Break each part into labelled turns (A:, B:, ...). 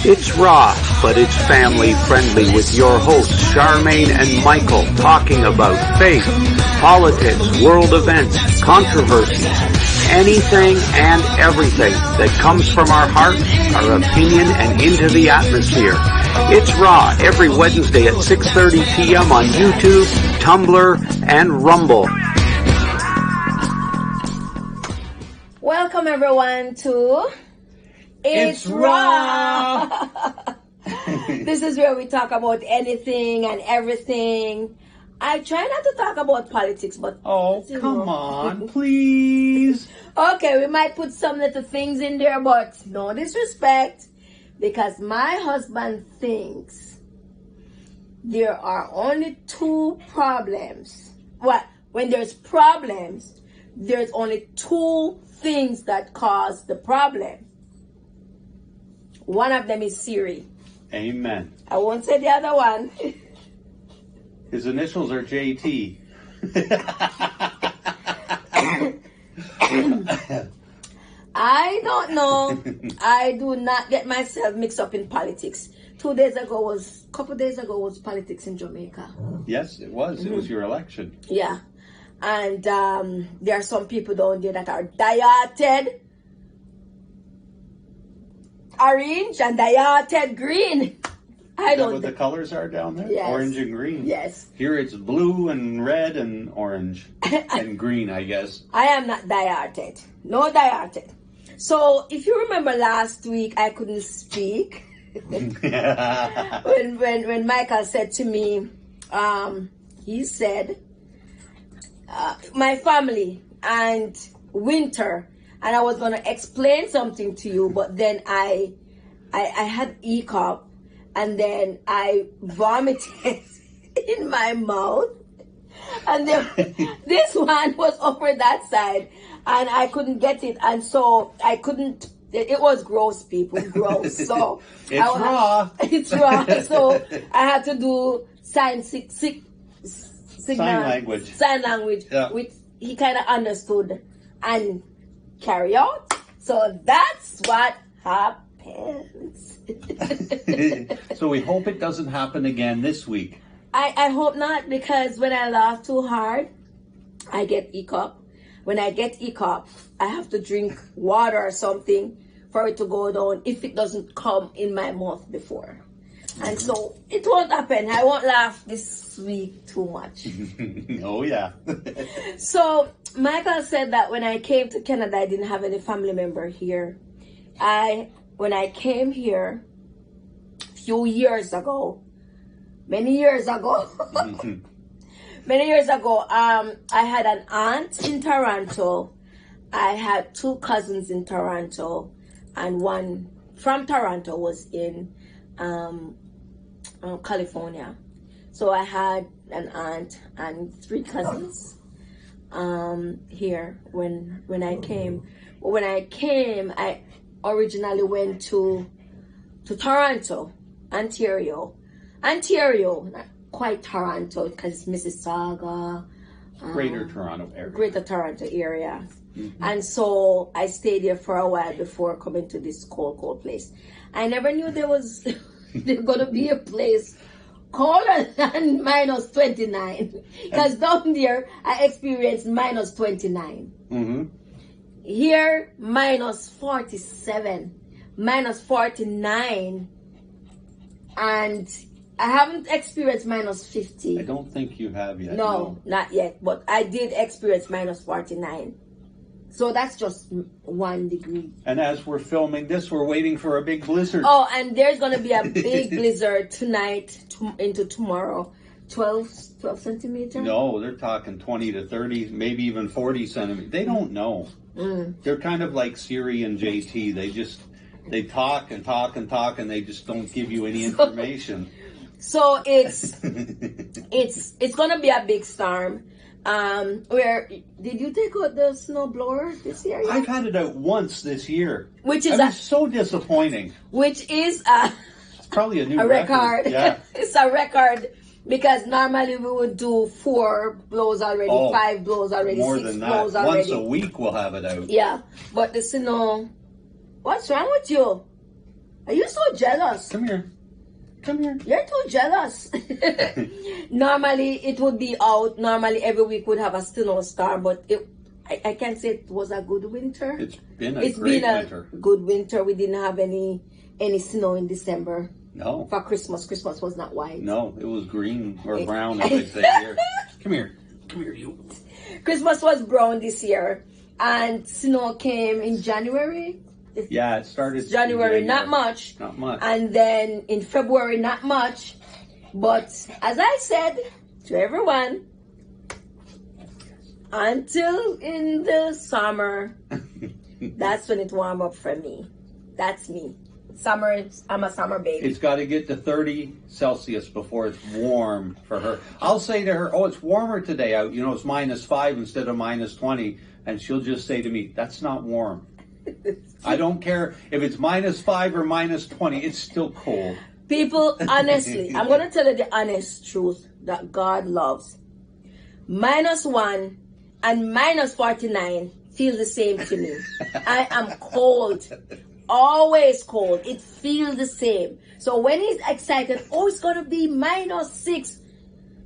A: It's raw, but it's family friendly with your hosts Charmaine and Michael talking about faith, politics, world events, controversies, anything and everything that comes from our heart, our opinion, and into the atmosphere. It's raw every Wednesday at 6:30 p.m. on YouTube, Tumblr, and Rumble.
B: Welcome everyone to It's Raw. This is where we talk about anything and everything. I try not to talk about politics, but
C: come on, please.
B: Okay, we might put some little things in there, but no disrespect, because my husband thinks there are only two problems. Well, when there's problems, there's only two things that cause the problem. One of them is Siri.
C: Amen.
B: I won't say the other one.
C: His initials are JT.
B: I don't know. I do not get myself mixed up in politics. A couple days ago was politics in Jamaica.
C: Yes, it was. It was your election.
B: Yeah. And there are some people down there that are diarted orange and diarted green. I
C: Is that
B: don't
C: what the colors are down there?
B: Yes.
C: Orange and green.
B: Yes.
C: Here it's blue and red and orange and green, I guess.
B: I am not diarted. No diarted. So if you remember last week, I couldn't speak. when Michael said to me, he said, my family and winter, and I was going to explain something to you, but then I had hiccup, and then I vomited in my mouth, and then this one was over that side, and I couldn't get it, and so I couldn't. It was gross, people, gross. So
C: it's raw.
B: It's raw. So I had to do sign language,
C: yeah.
B: Which he kind of understood and carry out. So that's what happens.
C: So we hope it doesn't happen again this week.
B: I hope not, because when I laugh too hard, I get hiccup. When I get hiccup, I have to drink water or something for it to go down if it doesn't come in my mouth before. And so it won't happen. I won't laugh this week too much.
C: Oh, yeah.
B: So Michael said that when I came to Canada, I didn't have any family member here. When I came here a few years ago, many years ago, I had an aunt in Toronto. I had two cousins in Toronto, and one from Toronto was in California. So I had an aunt and three cousins here when I came. When I came, I originally went to Toronto, Ontario, not quite Toronto, because it's Mississauga,
C: Greater Toronto area. Mm-hmm.
B: And so I stayed there for a while before coming to this cold place. I never knew there was going to be a place colder than minus 29, because down there I experienced minus 29.
C: Mm-hmm.
B: Here, minus 47, minus 49, and I haven't experienced minus 50.
C: I don't think you have yet.
B: No, not yet, but I did experience minus 49. So that's just 1 degree.
C: And as we're filming this, we're waiting for a big blizzard.
B: Oh, and there's going to be a big blizzard tonight into tomorrow. 12 centimeters?
C: No, they're talking 20 to 30, maybe even 40 centimeters. They don't know. They're kind of like Siri and JT. They talk and talk and talk, and they just don't give you any information.
B: So it's going to be a big storm. Where did you take out the snow blower this year?
C: I've had it out once this year,
B: which is
C: so disappointing.
B: Which is
C: it's probably a new
B: record.
C: Yeah,
B: it's a record, because normally we would do 4 blows already, 5 blows already,
C: more
B: 6
C: than that.
B: blows already.
C: Once a week we'll have it out.
B: Yeah, but the snow. What's wrong with you? Are you so jealous?
C: Come here. Come here.
B: You're too jealous. Normally, it would be out. Normally, every week would have a snowstorm, but I can't say it was a good winter.
C: It's been a great winter.
B: Good winter. We didn't have any snow in December.
C: No.
B: For Christmas. Christmas was not white.
C: No, it was green or brown, as they say here. Come here. Come here, you.
B: Christmas was brown this year, and snow came in January.
C: Yeah, it started in
B: January, not much.
C: Not much.
B: And then in February, not much. But as I said to everyone, until in the summer, that's when it warm up for me. That's me. Summer, I'm a summer baby.
C: It's got to get to 30 Celsius before it's warm for her. I'll say to her, oh, it's warmer today out. You know, it's -5 instead of -20. And she'll just say to me, that's not warm. I don't care if it's -5 or -20. It's still cold.
B: People, honestly, I'm going to tell you the honest truth that God loves. -1 and -49 feel the same to me. I am cold. Always cold. It feels the same. So when he's excited, oh, it's going to be -6.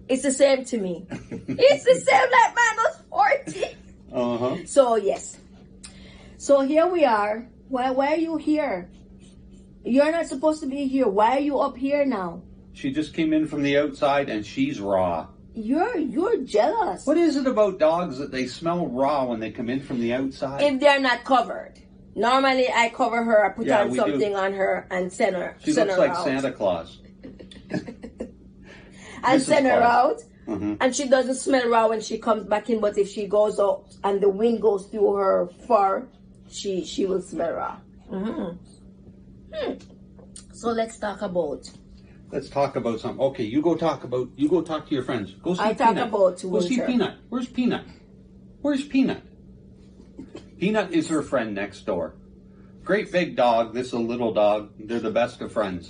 B: It's the same to me. It's the same like -40.
C: Uh-huh.
B: So, yes. So here we are. Why are you here? You're not supposed to be here. Why are you up here now?
C: She just came in from the outside and she's raw.
B: You're jealous.
C: What is it about dogs that they smell raw when they come in from the outside?
B: If they're not covered. Normally I cover her, I put
C: Yeah,
B: on
C: we
B: something
C: do.
B: on her and send her.
C: She
B: send
C: looks
B: her
C: like
B: out.
C: Santa Claus.
B: And
C: Mrs.
B: send her
C: Claus.
B: out.
C: Mhm.
B: And she doesn't smell raw when she comes back in, but if she goes out and the wind goes through her fur, she will smell raw. So let's talk about.
C: Let's talk about something. Okay, you go talk to your friends. Go see
B: I talk
C: Peanut.
B: about
C: Go see
B: winter.
C: Peanut. Where's Peanut? Where's Peanut? Peanut is her friend next door. Great big dog. This is a little dog. They're the best of friends.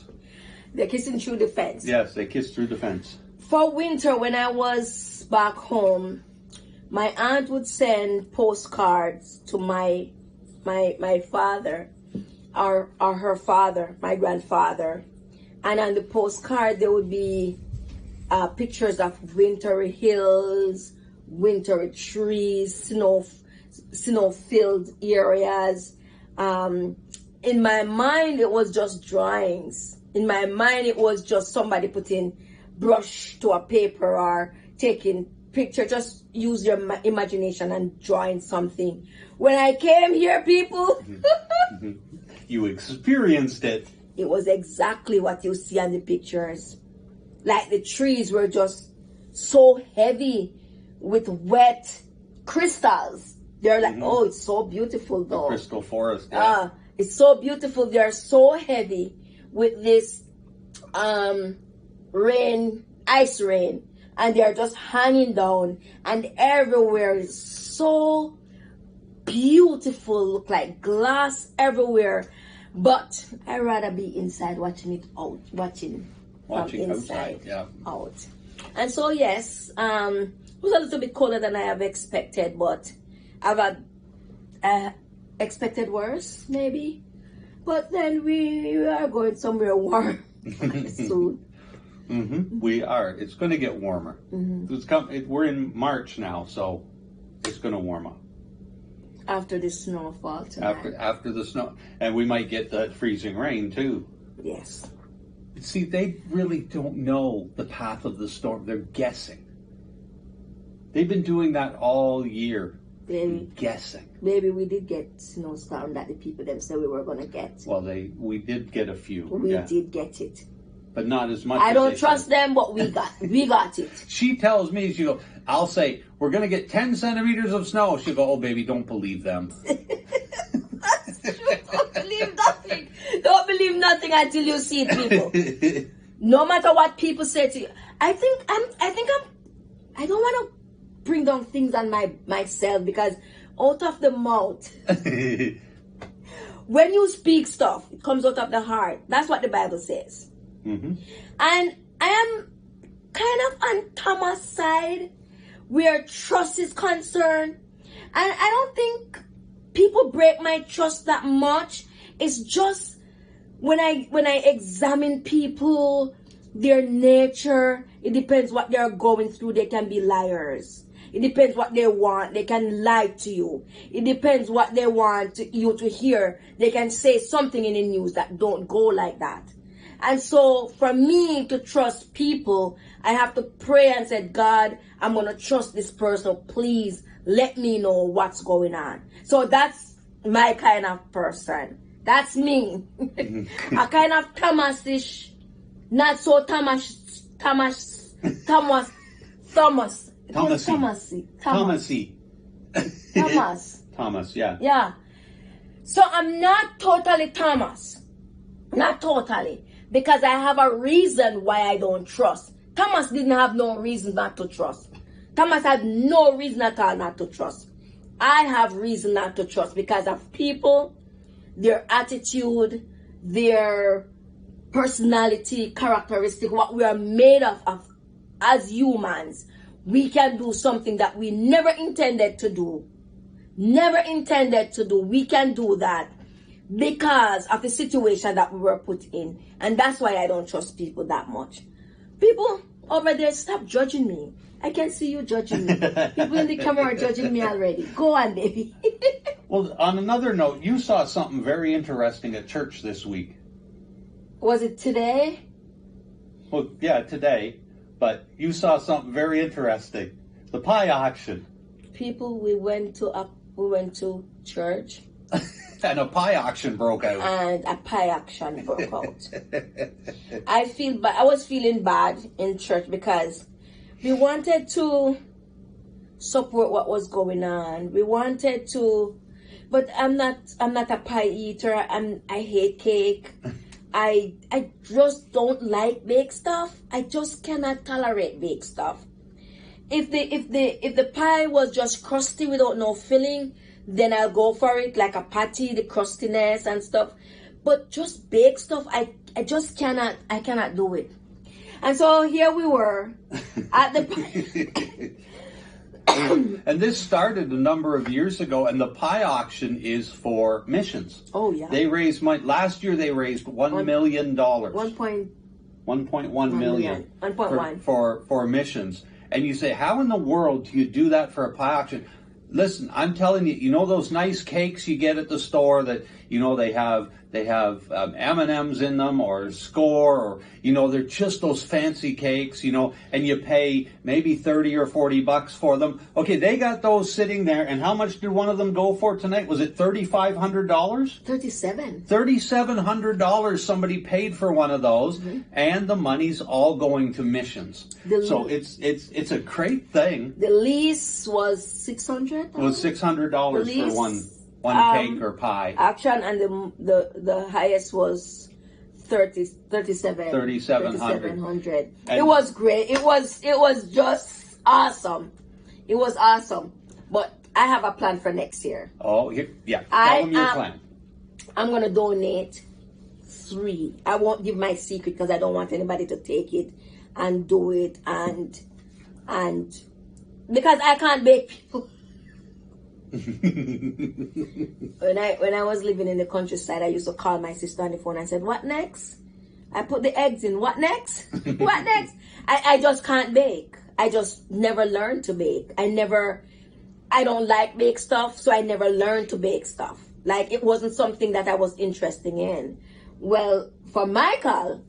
B: They're kissing through the fence.
C: Yes, they kiss through the fence.
B: For winter, when I was back home, my aunt would send postcards to my father, or her father, my grandfather, and on the postcard there would be pictures of wintry hills, wintry trees, snow-filled areas. In my mind, it was just drawings. In my mind, it was just somebody putting brush to a paper or taking picture. Just use your imagination and drawing something. When I came here, people,
C: You experienced it.
B: it was exactly what you see on the pictures. Like the trees were just so heavy with wet crystals. They're like, oh, it's so beautiful though.
C: Crystal Forest. Yeah.
B: It's so beautiful. They're so heavy with this rain, ice rain, and they're just hanging down, and everywhere is so beautiful. Look like glass everywhere. But I'd rather be inside watching it out, watching from inside
C: outside. Yeah.
B: out. And so yes, it was a little bit colder than I have expected, but I've had expected worse, maybe. But then we are going somewhere warm soon.
C: We are. It's going to get warmer. We're in March now, so it's going to warm up.
B: After the snowfall tonight.
C: After the snow. And we might get that freezing rain, too.
B: Yes.
C: See, they really don't know the path of the storm. They're guessing. They've been doing that all year. Guessing.
B: Maybe we did get snowstorm that the people them said we were going to get.
C: Well, we did get a few.
B: We did get it.
C: But not as much
B: I
C: as
B: don't
C: they
B: trust
C: said.
B: them, but we got it.
C: She tells me, I'll say, we're going to get 10 centimeters of snow. She'll go, oh, baby, don't believe them.
B: Don't believe nothing. Don't believe nothing until you see it, people. No matter what people say to you. I don't want to bring down things on myself, because out of the mouth, when you speak stuff, it comes out of the heart. That's what the Bible says. And I am kind of on Thomas' side where trust is concerned. And I don't think people break my trust that much. It's just when I examine people, their nature, it depends what they're going through. They can be liars. It depends what they want. They can lie to you. It depends what they want you to hear. They can say something in the news that don't go like that. And so for me to trust people, I have to pray and say, God, I'm going to trust this person. Please let me know what's going on. So that's my kind of person. That's me. A kind of Thomas-ish, not so Thomas.
C: Thomas, yeah.
B: Yeah. So I'm not totally Thomas. Not totally. Because I have a reason why I don't trust. Thomas didn't have no reason not to trust. Thomas had no reason at all not to trust. I have reason not to trust because of people, their attitude, their personality, characteristic, what we are made of as humans. We can do something that we never intended to do. Never intended to do. We can do that because of the situation that we were put in. And that's why I don't trust people that much. People over there, stop judging me. I can see you judging me. People in the camera are judging me already. Go on, baby.
C: Well, on another note, you saw something very interesting at church this week.
B: Was it today?
C: Well, yeah, today. But you saw something very interesting. The pie auction.
B: People, we went to church.
C: And a pie auction broke out.
B: And a pie auction broke out. I was feeling bad in church because we wanted to support what was going on. We wanted to, but I'm not a pie eater. I hate cake. I just don't like baked stuff. I just cannot tolerate baked stuff. If the pie was just crusty without no filling, then I'll go for it, like a patty, the crustiness and stuff. But just baked stuff, I just cannot do it. And so here we were at the pie.
C: And this started a number of years ago, and the pie auction is for missions.
B: Oh yeah.
C: They raised money. Last year they raised $1 million. 1.1 million.
B: 1.1
C: for missions. And you say, how in the world do you do that for a pie auction? Listen, I'm telling you, you know those nice cakes you get at the store that, you know, they have M&Ms in them or Score, or, you know, they're just those fancy cakes, you know, and you pay maybe 30 or 40 bucks for them. Okay, they got those sitting there, and how much did one of them go for tonight? Was it $3,500? $3,700 somebody paid for one of those, and the money's all going to missions. So it's a great thing.
B: The lease was $600.
C: It was $600 for one cake or pie.
B: Auction, and the highest was $3,700. It was great. It was just awesome. It was awesome. But I have a plan for next year.
C: Oh, yeah. Tell them your plan.
B: I'm gonna donate 3. I won't give my secret because I don't want anybody to take it and do it and because I can't bake people. When I was living in the countryside, I used to call my sister on the phone and said, "What next?" I put the eggs in. What next? What next? I just can't bake. I just never learned to bake. I don't like bake stuff, so I never learned to bake stuff. Like, it wasn't something that I was interested in. Well, for Michael,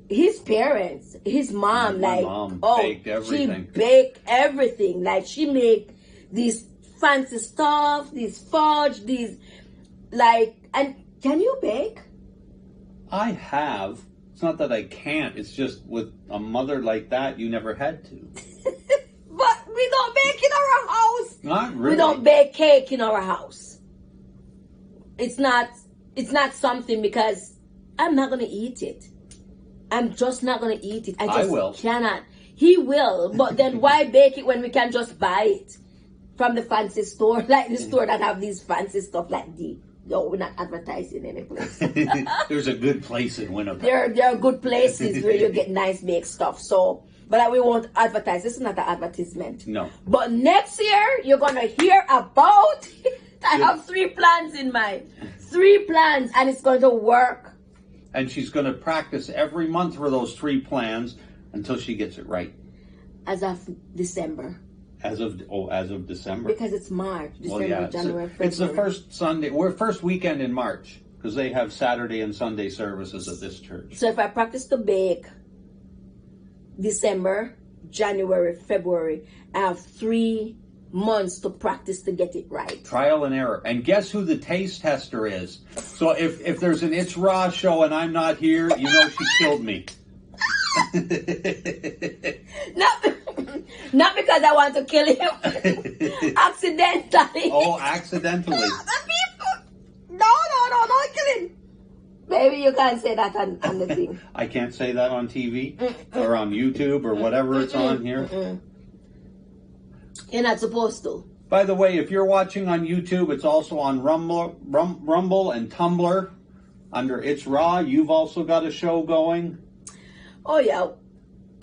B: his parents, his mom,
C: baked everything.
B: She baked everything. Like, she made these fancy stuff, these fudge, and can you bake?
C: I have. It's not that I can't. It's just with a mother like that, you never had to.
B: But we don't bake in our house.
C: Not really.
B: We don't bake cake in our house. It's not something, because I'm not going to eat it. I'm just not going to eat it. I
C: will.
B: Cannot. He will, but then why bake it when we can just buy it from the fancy store, like the store that have these fancy stuff like the. No, we're not advertising any place.
C: There's a good place in Winnipeg.
B: There are good places where you get nice baked stuff. So, but we won't advertise. This is not an advertisement.
C: No.
B: But next year, you're going to hear about, I have 3 plans in mind. 3 plans, and it's going to work.
C: And she's going to practice every month for those 3 plans until she gets it right.
B: As of December.
C: As of December.
B: Because it's March, December, January, February.
C: It's the first Sunday, first weekend in March, because they have Saturday and Sunday services at this church.
B: So if I practice to bake December, January, February, I have 3 months to practice to get it right.
C: Trial and error. And guess who the taste tester is? So if there's an It's Raw show and I'm not here, you know she killed me.
B: Not because I want to kill him. Accidentally.
C: Oh, accidentally.
B: No, don't kill him. Maybe you can't say that on the thing.
C: I can't say that on TV or on YouTube or whatever it's on here.
B: You're not supposed to.
C: By the way, if you're watching on YouTube, it's also on Rumble and Tumblr under It's Raw. You've also got a show going.
B: Oh yeah,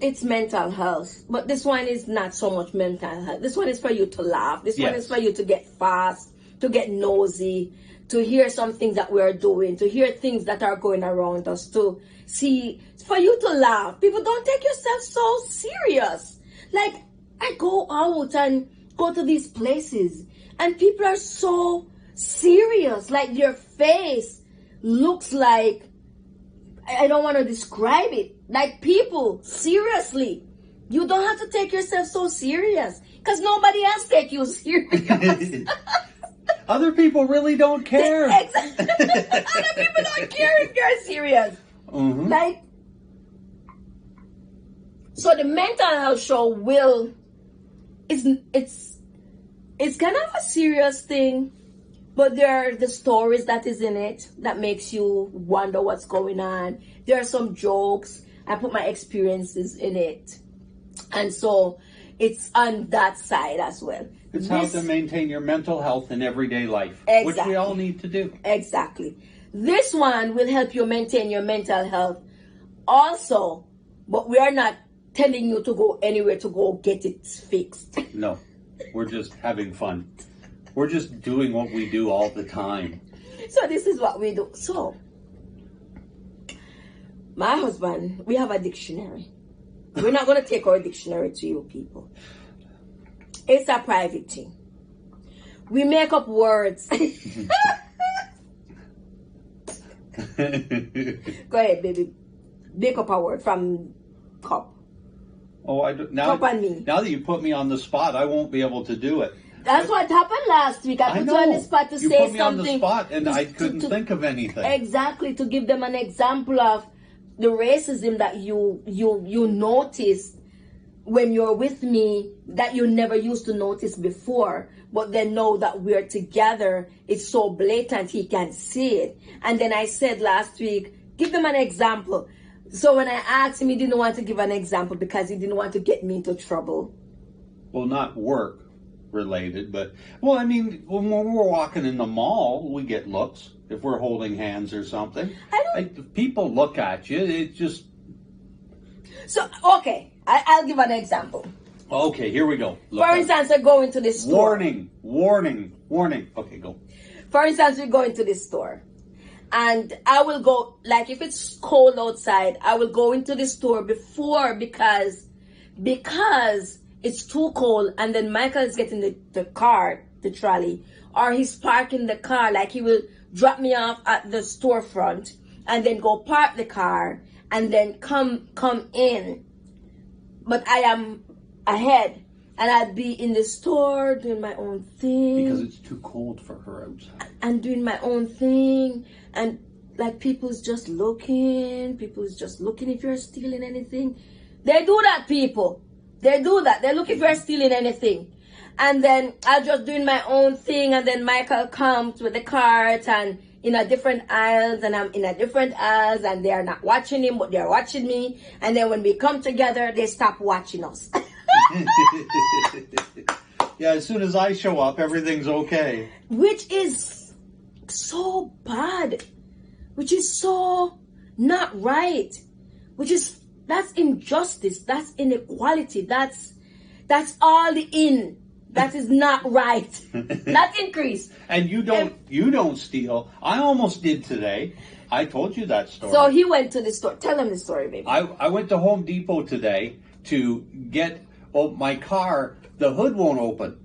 B: it's mental health, but this one is not so much mental health. This one is for you to laugh. This one is for you to get fast, to get nosy, to hear some things that we're doing, to hear things that are going around us, to see, for you to laugh. People, don't take yourself so serious. Like, I go out and go to these places and people are so serious. Like, your face looks like, I don't want to describe it. Like, people, seriously, you don't have to take yourself so serious because nobody else take you serious.
C: Other people really don't care.
B: Exactly. Other people don't care if you're serious.
C: Mm-hmm.
B: Like, so the mental health show it's kind of a serious thing, but there are the stories that is in it that makes you wonder what's going on. There are some jokes. I put my experiences in it. And so it's on that side as well.
C: It's how to maintain your mental health in everyday life, which we all need to do.
B: Exactly. This one will help you maintain your mental health also, but we are not telling you to go anywhere to go get it fixed.
C: No, we're just having fun. We're just doing what we do all the time.
B: So this is what we do. So, my husband, we have a dictionary. We're not going to take our dictionary to you people. It's a private thing. We make up words. Go ahead, baby. Make up a word from cup.
C: Oh,
B: Cup and me.
C: Now that you put me on the spot, I won't be able to do it.
B: That's what happened last week. I put you on the spot to say something.
C: You put me on the spot and I couldn't think of anything.
B: Exactly, to give them an example of the racism that you notice when you're with me that you never used to notice before. But then now that we're together, it's so blatant, he can see it. And then I said last week, give them an example. So when I asked him, he didn't want to give an example because he didn't want to get me into trouble.
C: Well, not work related, but, well, I mean, when we're walking in the mall, we get looks if we're holding hands or something. If people look at you, it just...
B: So, okay, I'll give an example.
C: Okay, here we go.
B: For instance, we're going to the store.
C: Warning. Okay, go.
B: For instance, we go into the store. And I will go, like if it's cold outside, I will go into the store before because it's too cold. And then Michael is getting the car, the trolley, or he's parking the car. Like he will drop me off at the storefront and then go park the car and then come in. But I am ahead and I'd be in the store doing my own thing.
C: Because it's too cold for her outside.
B: And doing my own thing. And like people's just looking if you're stealing anything. They do that, people. They do that. They look if you're stealing anything. And then I'm just doing my own thing. And then Michael comes with the cart and in a different aisles. And I'm in a different aisles. And they are not watching him, but they're watching me. And then when we come together, they stop watching us.
C: Yeah, as soon as I show up, everything's okay.
B: Which is so bad, which is so not right, that's injustice, that's inequality, that's all that is not right. That's increase.
C: And you don't steal. I almost did today. I told you that story.
B: So he went to the store. Tell him the story, baby.
C: I went to Home Depot today to get my car. The hood won't open,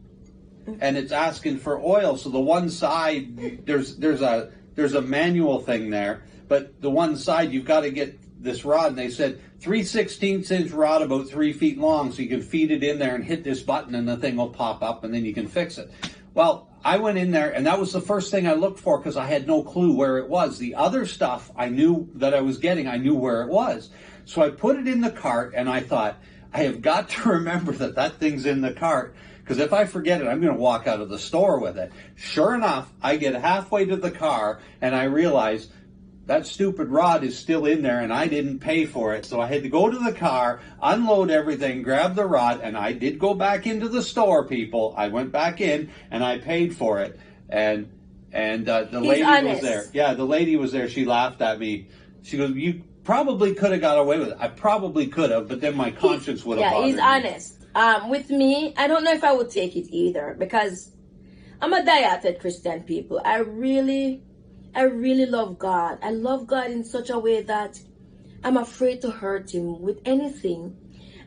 C: and it's asking for oil. So the one side there's a manual thing there, but the one side you've got to get this rod. And they said 3/16 inch rod, about 3 feet long, so you can feed it in there and hit this button, and the thing will pop up, and then you can fix it. Well, I went in there, and that was the first thing I looked for because I had no clue where it was. The other stuff I knew that I was getting, I knew where it was. So I put it in the cart, and I thought, I have got to remember that thing's in the cart, because if I forget it, I'm going to walk out of the store with it. Sure enough, I get halfway to the car, and I realize that stupid rod is still in there, and I didn't pay for it. So I had to go to the car, unload everything, grab the rod, and I did go back into the store, people. I went back in, and I paid for it. And the lady was there. Yeah, the lady was there. She laughed at me. She goes, "You probably could have got away with it." I probably could have, but then my conscience would have bothered me.
B: Yeah, he's honest. With me, I don't know if I would take it either, because I'm a diehard Christian, people. I really love God. I love God in such a way that I'm afraid to hurt him with anything.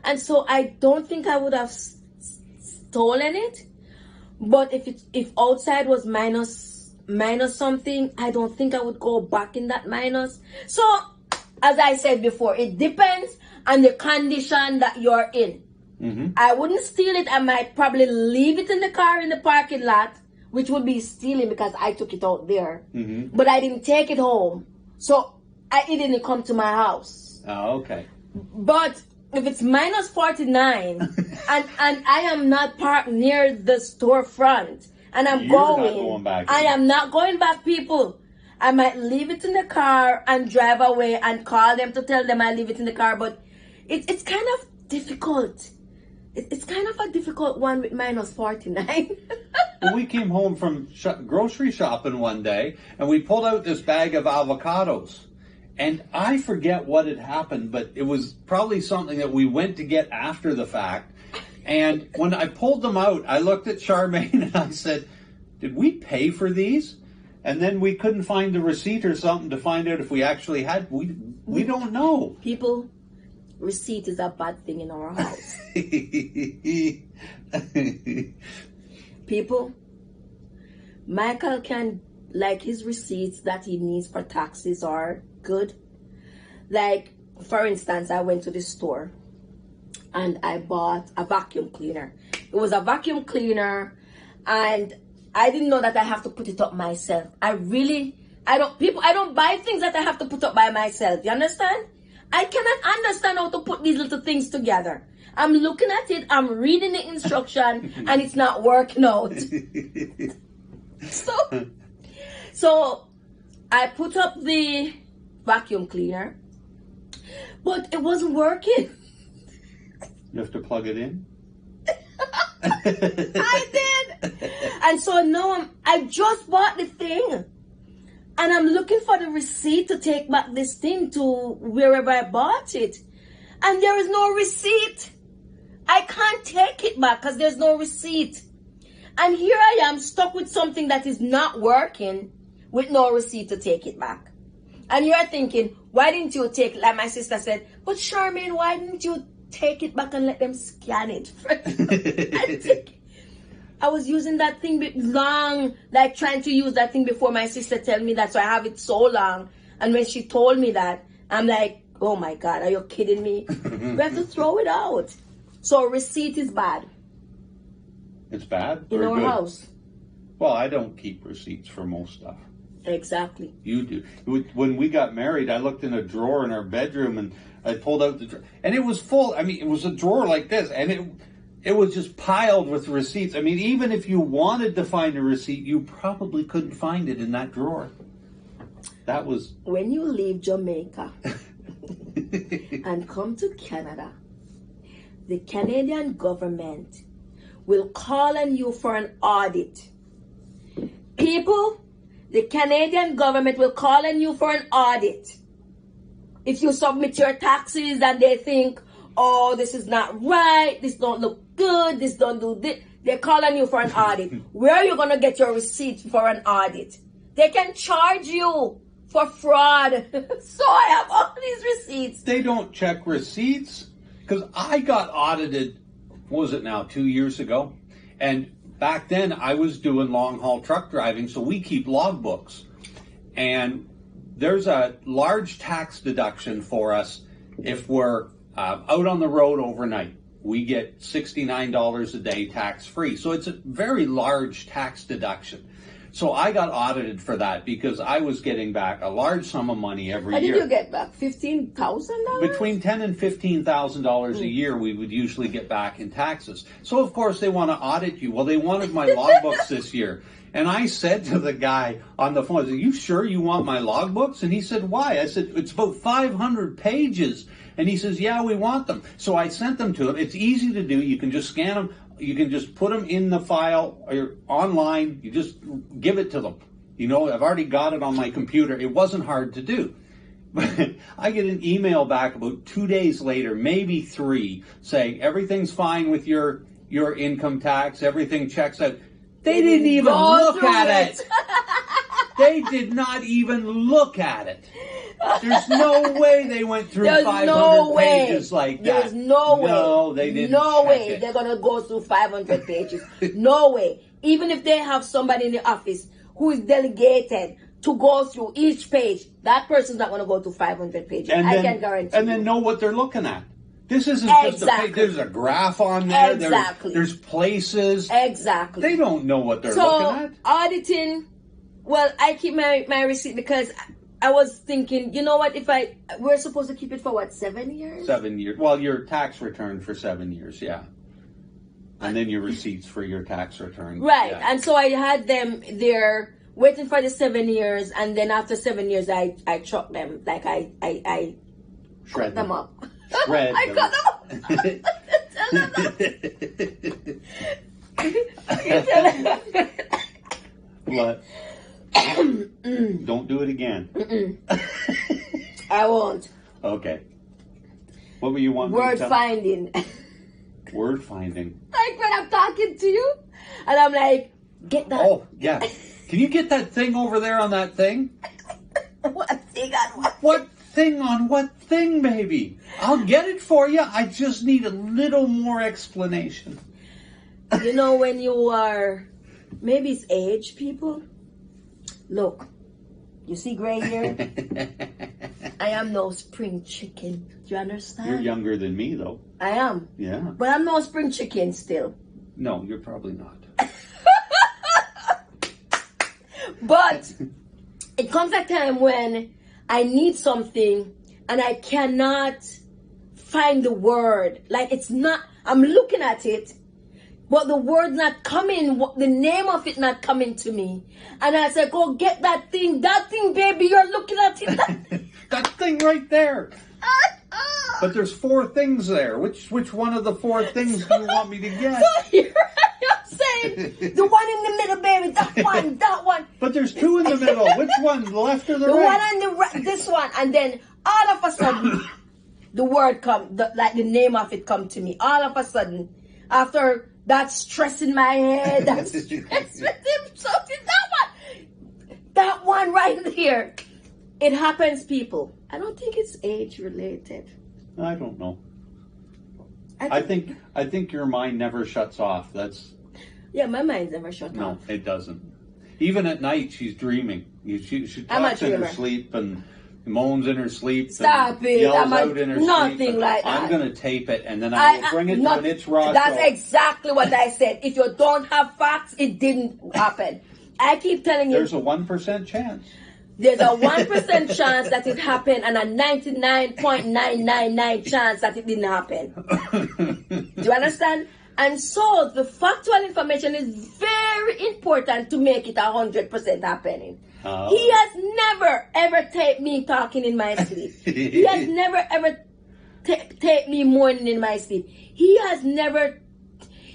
B: And so I don't think I would have stolen it. But if outside was minus something, I don't think I would go back in that minus. So, as I said before, it depends on the condition that you're in.
C: Mm-hmm.
B: I wouldn't steal it. I might probably leave it in the car in the parking lot, which would be stealing because I took it out there.
C: Mm-hmm.
B: But I didn't take it home. So it didn't come to my house.
C: Oh, okay.
B: But if it's minus 49 and I am not parked near the storefront and I'm
C: You're not going back.
B: I am not going back, people. I might leave it in the car and drive away and call them to tell them I leave it in the car. But it's kind of difficult. It's kind of a difficult one with minus 49.
C: Well, we came home from grocery shopping one day, and we pulled out this bag of avocados. And I forget what had happened, but it was probably something that we went to get after the fact. And when I pulled them out, I looked at Charmaine and I said, "Did we pay for these?" And then we couldn't find the receipt or something to find out if we actually had. We don't know.
B: People, receipt is a bad thing in our house. People, Michael can, like, his receipts that he needs for taxes are good. Like, for instance, I went to the store and I bought a vacuum cleaner. It was a vacuum cleaner and I didn't know that I have to put it up myself. I don't buy things that I have to put up by myself. You understand? I cannot understand how to put these little things together. I'm looking at it, I'm reading the instruction, and it's not working out. So I put up the vacuum cleaner, but it wasn't working.
C: You have to plug it in?
B: I did. And so now I just bought the thing. And I'm looking for the receipt to take back this thing to wherever I bought it. And there is no receipt. I can't take it back because there's no receipt. And here I am stuck with something that is not working with no receipt to take it back. And you're thinking, why didn't you take it? Like my sister said, but Charmaine, why didn't you take it back and let them scan it? I was using that thing long, like trying to use that thing before my sister tell me that, so I have it so long. And when she told me that, I'm like, oh my God, are you kidding me? We have to throw it out. So receipt is bad.
C: It's bad?
B: In our house.
C: Well, I don't keep receipts for most stuff.
B: Exactly.
C: You do. When we got married, I looked in a drawer in our bedroom and I pulled out the drawer. And it was full. I mean, it was a drawer like this. And it was just piled with receipts. I mean, even if you wanted to find a receipt, you probably couldn't find it in that drawer. That was...
B: When you leave Jamaica and come to Canada, the Canadian government will call on you for an audit. People, the Canadian government will call on you for an audit. If you submit your taxes and they think, oh, this is not right, this don't look good, this don't do this, they call on you for an audit. Where are you going to get your receipt for an audit? They can charge you for fraud. So I have all these receipts.
C: They don't check receipts because I got audited. What was it now? 2 years ago, and back then I was doing long haul truck driving, so we keep logbooks, and there's a large tax deduction for us if we're out on the road overnight. We get $69 a day tax free, so it's a very large tax deduction. So I got audited for that because I was getting back a large sum of money every
B: How
C: year.
B: did you get back? $15,000?
C: Between $10,000 and $15,000 a year, we would usually get back in taxes. So of course they want to audit you. Well, they wanted my logbooks this year, and I said to the guy on the phone, I said, "You sure you want my logbooks?" And he said, "Why?" I said, "It's about 500 pages." And he says, "Yeah, we want them." So I sent them to him. It's easy to do. You can just scan them. You can just put them in the file or online. You just give it to them. You know, I've already got it on my computer. It wasn't hard to do. But I get an email back about 2 days later, maybe 3, saying everything's fine with your income tax. Everything checks out. They didn't even look at it. They did not even look at it. There's no way they went through 500 pages like that.
B: There's no way.
C: No, they didn't.
B: No
C: check
B: way
C: it.
B: they're gonna go through 500 pages. No way. Even if they have somebody in the office who is delegated to go through each page, that person's not gonna go through 500 pages. I can guarantee.
C: And then know what they're looking at. This isn't just a page. There's a graph on there.
B: Exactly.
C: There's places.
B: Exactly.
C: They don't know what they're
B: So
C: looking at.
B: auditing. Well, I keep my receipt because I was thinking, you know what? We're supposed to keep it for what, 7 years?
C: 7 years. Well, your tax return for 7 years, yeah. And then your receipts for your tax return.
B: Right.
C: Yeah.
B: And so I had them there waiting for the 7 years, and then after 7 years, I chucked them. Like I
C: Shred
B: cut them up.
C: Shred
B: I
C: them.
B: cut them up.
C: What? Don't do it again.
B: I won't.
C: Okay. What were you wanting
B: Word
C: to tell?
B: finding.
C: Word finding.
B: Like when I'm talking to you, and I'm like, get that.
C: Oh, yeah. Can you get that thing over there on that thing?
B: What thing on what?
C: What thing on what thing, baby? I'll get it for you. I just need a little more explanation.
B: You know, when you are, maybe it's age, people. Look, you see gray hair? I am no spring chicken. Do you understand?
C: You're younger than me, though.
B: I am.
C: Yeah.
B: But I'm no spring chicken still.
C: No, you're probably not.
B: But it comes a time when I need something and I cannot find the word. Like it's not, I'm looking at it, but the word not coming, the name of it not coming to me. And I said, go get that thing, baby, you're looking at it.
C: That thing right there. But there's 4 things there. Which one of the 4 things do you want me to get?
B: I'm saying, the one in the middle, baby, that one.
C: But there's 2 in the middle. Which one, the left or the
B: The
C: right?
B: one on the right, this one, and then all of a sudden, the word come, like the name of it come to me. All of a sudden, after that stress in my head, that stress with him, something, that one right here. It happens, people. I don't think it's age related.
C: I don't know. I think your mind never shuts off. That's
B: yeah, my mind's never shut
C: no,
B: off.
C: it doesn't. Even at night, she's dreaming. She
B: I'm a
C: talks in her
B: dreamer.
C: sleep and moans in her sleep.
B: Stop
C: and
B: it.
C: Yells
B: I'm
C: out in her
B: nothing
C: sleep.
B: like that.
C: I'm gonna tape it and then I will bring it to an It's Raw
B: That's
C: show.
B: exactly what I said. If you don't have facts, it didn't happen. I keep telling you.
C: There's a 1% chance.
B: There's a 1% chance that it happened and a 99.999 chance that it didn't happen. Do you understand? And so the factual information is very important to make it 100% happening.
C: Oh.
B: He has never ever taped me talking in my sleep. He has never ever taped me mourning in my sleep. He has never.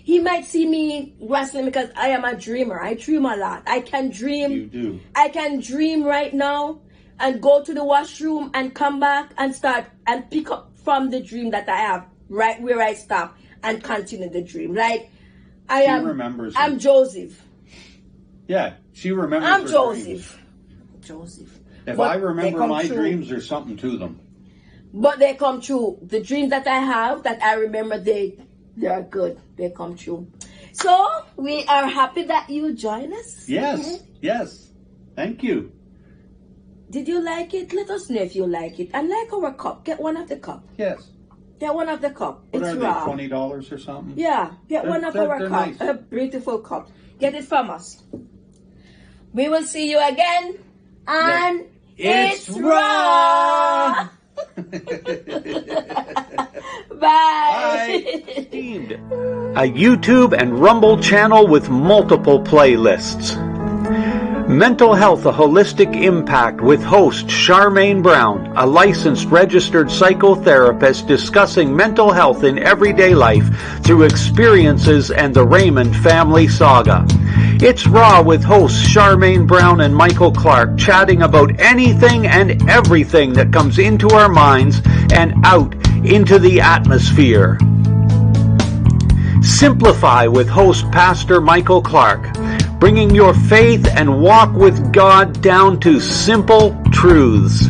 B: He might see me wrestling because I am a dreamer. I dream a lot. I can dream.
C: You do.
B: I can dream right now and go to the washroom and come back and start and pick up from the dream that I have right where I stop and continue the dream. Like
C: She remembers
B: I'm
C: it.
B: Joseph.
C: Yeah, she remembers.
B: I'm
C: her
B: Joseph.
C: dreams.
B: Joseph.
C: If
B: But
C: I
B: they
C: remember
B: come
C: my
B: true.
C: dreams, there's something to them.
B: But they come true. The dreams that I have, that I remember, they are good. They come true. So we are happy that you join us.
C: Yes, yes. Thank you.
B: Did you like it? Let us know if you like it. And like our cup, get one of the cup.
C: Yes.
B: Get one of the cup.
C: What
B: It's
C: are
B: raw.
C: they, $20 or something?
B: Yeah, get
C: They're-
B: one of
C: they're-
B: our
C: they're
B: cup.
C: nice.
B: A beautiful cup. Get it from us. We will see you again. And
C: It's
B: it's raw. Bye.
A: A YouTube and Rumble channel with multiple playlists. Mental Health, a Holistic Impact with host Charmaine Brown, a licensed registered psychotherapist discussing mental health in everyday life through experiences and the Raymond family saga. It's Raw with hosts Charmaine Brown and Michael Clark chatting about anything and everything that comes into our minds and out into the atmosphere. Simplify with host Pastor Michael Clark, bringing your faith and walk with God down to simple truths.